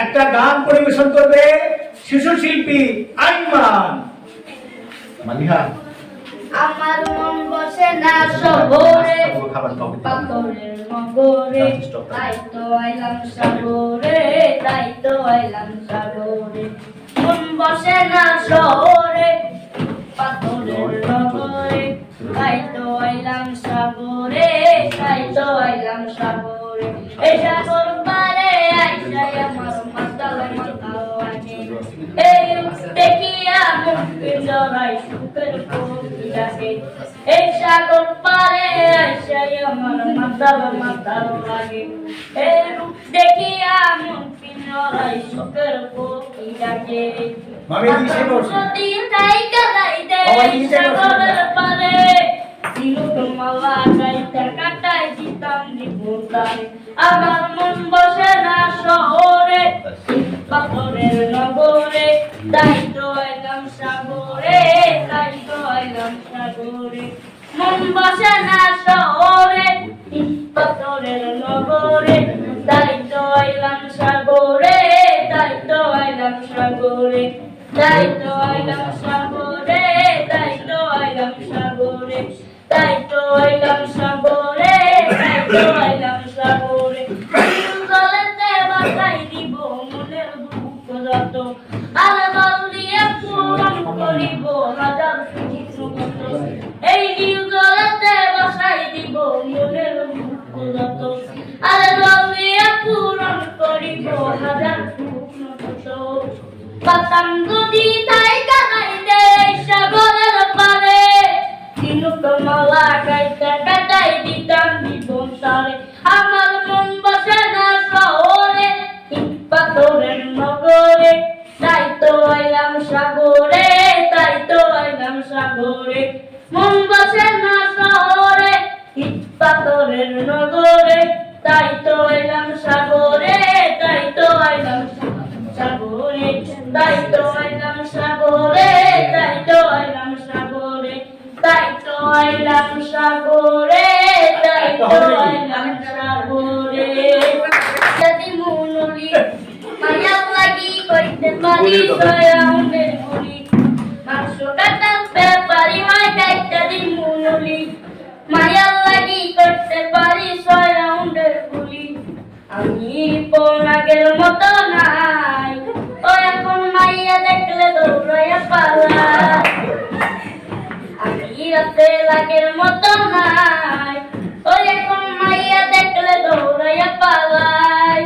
একটা গান পরিবেশন করবে শিশু শিল্পী আইমান মালিহা। আমার মন বসে না শহরে পাথরের নগরে, তাই তো আইলাম সাগরে, তাই তো আইলাম সাগরে। মন বসে না শহরে পাথরের নগরে, তাই তো আইলাম সাগরে, তাই তো আইলাম সাগরে। এই সাগর পারে আইসাই আমার মাতাল মাতাল লাগে, এই দেখিয়া মুক্তি জড়াই সুখের পক্ষী ডাকে। এই সাগর পারে আইসাই আমার মাতাল মাতাল লাগে, এই রূপ দেখিয়া মুক্তি জড়াই সুখের পক্ষী ডাকে। যদি তাই কাদাইতে সাগরের পারে, ঝিনুক মালা গাইতে কাটাই দিতাম জীবনটারে। আমার মন বসে না শহরে পাথরের নগরে, তাই তো আইলাম সাগরে, তাই তো আইলাম সাগরে। মন বসে না শহরে পাথরের নগরে, তাই তো আইলাম সাগরে, তাই তো আইলাম সাগরে, তাই তো আইলাম সাগরে, তাই তো আইলাম সাগরে, তাই তো আইলাম সাগরে, তাই তো আইলাম সাগরে। জলেতে বাসাই দিব মনের দুঃখ যত, আর জল দিয়ে পূরণ করিব হাজার সুখ কত। এই জলেতে বাসাই দিব মনের দুঃখ যত, আর জল দিয়ে পূরণ করিব হাজার সুখ কত। পাতাম যদি তাই কানাইতে সাগরের পারে, ঝিনুক মালা গাইতে কাটাই দিতাম জীবন তারে। আমার মন বসে না শহরে পাথরের নগরে, তাই তো আইলাম সাগরে, তাই তো আইলাম সাগরে। মন বসে না শহরে পাথরের নগরে, তাই তো আইলাম সাগরে, তাই তো আইলাম সাগরে, তাই তো আইলাম সাগরে, তাই তো আইলাম সাগরে, তাই তো আইলাম সাগরে, তাই তো আইলাম সাগরে। যদি মুনলি মায়া লাগি কইতে পারি সয়াউনের গুলি, মাংস কাটাতে পারি হয় কাইটা দি মুনলি, মায়া লাগি করতে পারি সয়াউনের গুলি। আমি পোনাগের মতো নাই, ও এখন মাইয়া দেখলে দৌড়াইয়া পালাই। আমি রাতে লাগের মতো নাই, ও এখন মাইয়া দেখলে দৌড়াইয়া পালাই।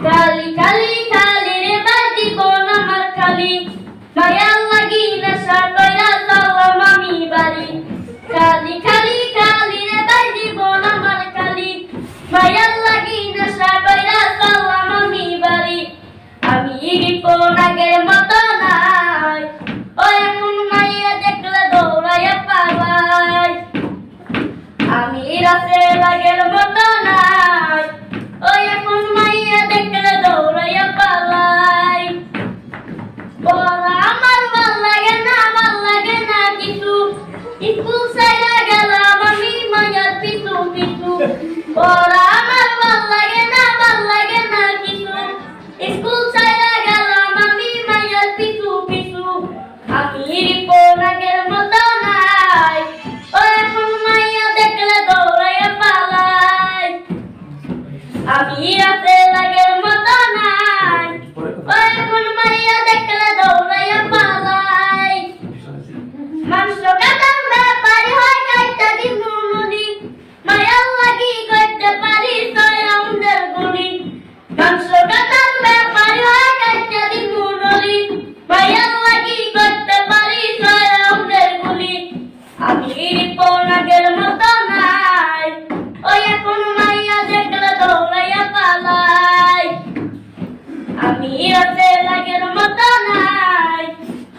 খালি খালি খালি রে বাদি কোন আমার খালি, মায়া লাগি নেশা কইরা চললাম আমি বাড়ি। খালি খালি খালি রে বাদি কোন আমার খালি, মায়া লাগি নেশা কইরা চললাম আমি বাড়ি। আমি পোনাগের মতো নাই, ও এখন মাইয়া দেখলে দৌড়াইয়া পালাই। আমি রাতে লাগের মতো নাই, ও এখন মাইয়া দেখলে দৌড়াইয়া পালাই। পড়া আমার ভাল লাগে না, ভাল লাগে না কিছু, স্কুল ছাইরা গেলাম আমি মাইয়ার পিছু পিছু। পড়া আমার ভাল লাগে না, ভাল লাগে না কিছু, স্কুল ছাইরা গেলাম আমি মাইয়ার পিছু পিছু। আমি পোনাগের মতো নাই, ও এখন মাইয়া দেখলে দৌড়াইয়া পালাই। আমি রাতে লাগের মতো নাই, ও এখন মাইয়া দেখলে দৌড়াইয়া পালাই। মাংস কাটার ব্যাপারি হয় কাইটা দিন নদী, মায়া লাগি করতে পারি সয়াউনের গুলি। মাংস কাটার ব্যাপারি হয় কাইটা দিন নদী, মায়া লাগি করতে পারি সয়াউনের গুলি। আমি পোনাগের মতো নাই, ও এখন মাইয়া দেখলে দৌড়াইয়া পালাই। আমি রাতে লাগের মতো নাই,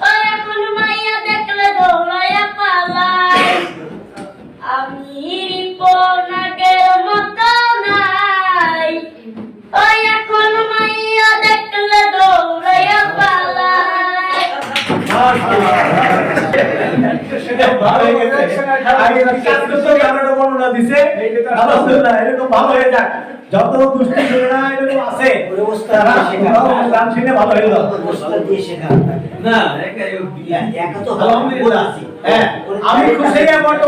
ও এখন মাইয়া দেখলে দৌড়াইয়া পালাই। আমি পোনাগের মতো নাই, ও এখন মাইয়া দেখলে দৌড়াইয়া পালাই। ভালো হয়ে গেছে। আগে কাজ করতে আমরা বর্ণনা দিছে, আলহামদুলিল্লাহ এরকম ভালো হয়ে যাক। যত দুষ্টি করে না এরকম ওস্তাদ তারা তোমরাও গান শুনে ভালো হলো। ওস্তাদ দিয়ে শেখা না, একা তো আলহামদুলিল্লাহ। হ্যাঁ, আমি খুশি হয়ে বলবো